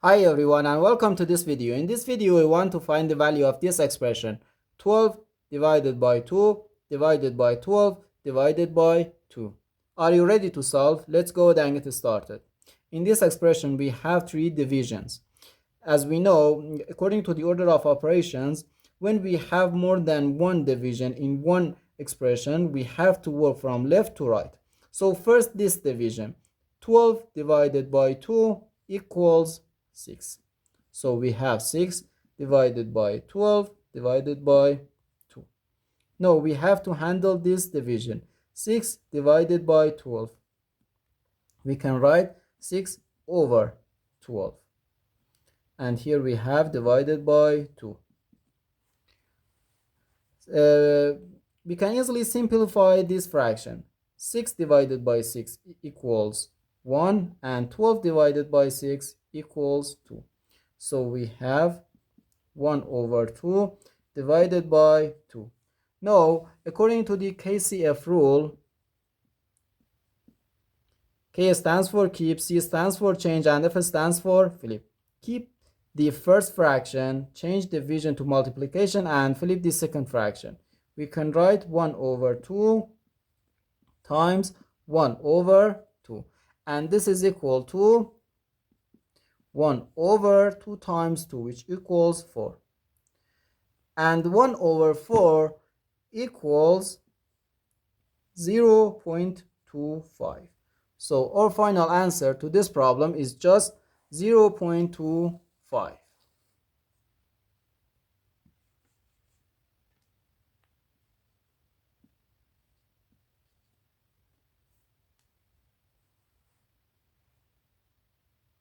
Hi everyone and welcome to this video. In this video we want to find the value of this expression 12 divided by 2 divided by 12 divided by 2. Are you ready to solve? Let's go ahead and get started. In this expression we have three divisions. As we know, according to the order of operations, when we have more than one division in one expression, we have to work from left to right. So first this division, 12 divided by 2 equals 6. So we have 6 divided by 12 divided by 2. Now we have to handle this division. 6 divided by 12. We can write 6 over 12. And here we have divided by 2. We can easily simplify this fraction. 6 divided by 6 equals 1 and 12 divided by 6 equals 2. So we have 1 over 2 divided by 2. Now, according to the KCF rule, K stands for keep, C stands for change, and F stands for flip. Keep the first fraction, change division to multiplication, and flip the second fraction. We can write 1 over 2 times 1 over 2. And this is equal to 1 over 2 times 2, which equals 4. And 1 over 4 equals 0.25. So our final answer to this problem is just 0.25.